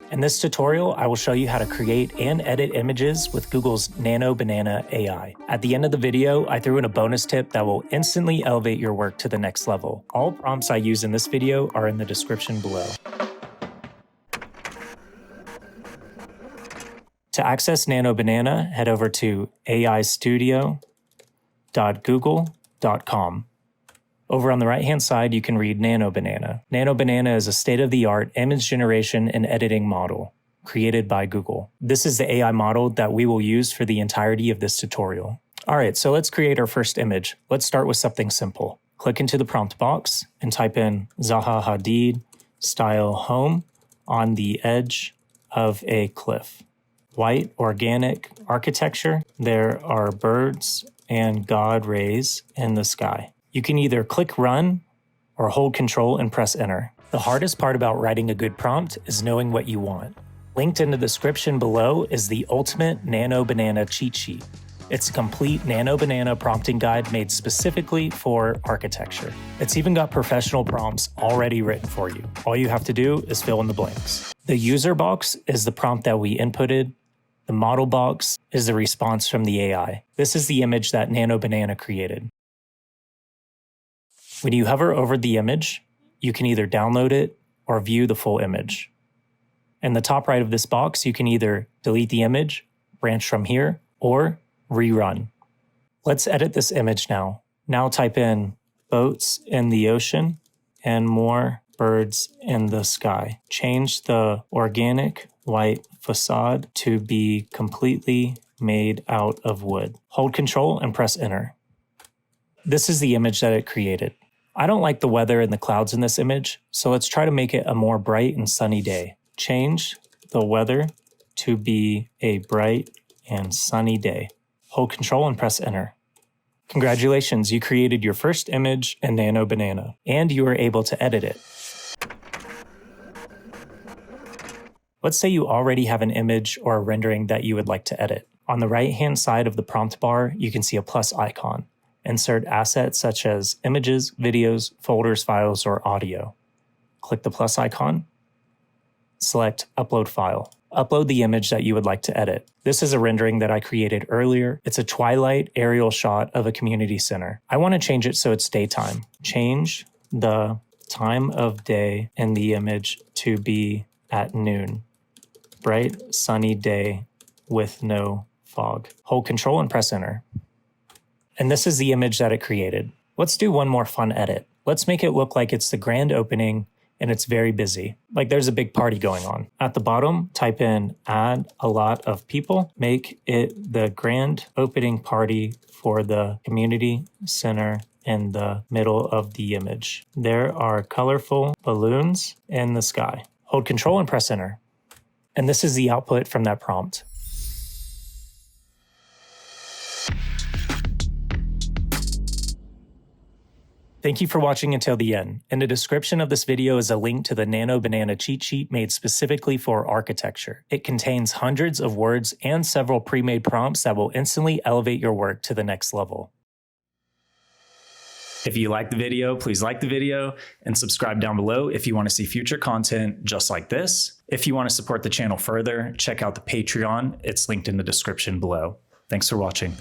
In this tutorial, I will show you how to create and edit images with Google's Nano Banana AI. At the end of the video, I threw in a bonus tip that will instantly elevate your work to the next level. All prompts I use in this video are in the description below. To access Nano Banana, head over to aistudio.google.com. Over on the right-hand side, you can read Nano Banana. Nano Banana is a state-of-the-art image generation and editing model created by Google. This is the AI model that we will use for the entirety of this tutorial. All right, so let's create our first image. Let's start with something simple. Click into the prompt box and type in Zaha Hadid style home on the edge of a cliff. White organic architecture. There are birds and God rays in the sky. You can either click run or hold control and press enter. The hardest part about writing a good prompt is knowing what you want. Linked in the description below is the ultimate Nano Banana cheat sheet. It's a complete Nano Banana prompting guide made specifically for architecture. It's even got professional prompts already written for you. All you have to do is fill in the blanks. The user box is the prompt that we inputted. The model box is the response from the AI. This is the image that Nano Banana created. When you hover over the image, you can either download it or view the full image. In the top right of this box, you can either delete the image, branch from here, or rerun. Let's edit this image now. Now type in boats in the ocean and more birds in the sky. Change the organic white facade to be completely made out of wood. Hold Control and press enter. This is the image that it created. I don't like the weather and the clouds in this image, so let's try to make it a more bright and sunny day. Change the weather to be a bright and sunny day. Hold Control and press enter. Congratulations, you created your first image in Nano Banana, and you were able to edit it. Let's say you already have an image or a rendering that you would like to edit. On the right-hand side of the prompt bar, you can see a plus icon. Insert assets such as images, videos, folders, files, or audio. Click the plus icon. Select Upload File. Upload the image that you would like to edit. This is a rendering that I created earlier. It's a twilight aerial shot of a community center. I want to change it so it's daytime. Change the time of day in the image to be at noon. Bright, sunny day with no fog. Hold Control and press enter. And this is the image that it created. Let's do one more fun edit. Let's make it look like it's the grand opening and it's very busy, like there's a big party going on. At the bottom, type in add a lot of people. Make it the grand opening party for the community center in the middle of the image. There are colorful balloons in the sky. Hold Control and press enter. And this is the output from that prompt. Thank you for watching until the end. In the description of this video is a link to the Nano Banana cheat sheet made specifically for architecture. It contains hundreds of words and several pre-made prompts that will instantly elevate your work to the next level. If you liked the video, please like the video and subscribe down below if you want to see future content just like this. If you want to support the channel further, check out the Patreon. It's linked in the description below. Thanks for watching.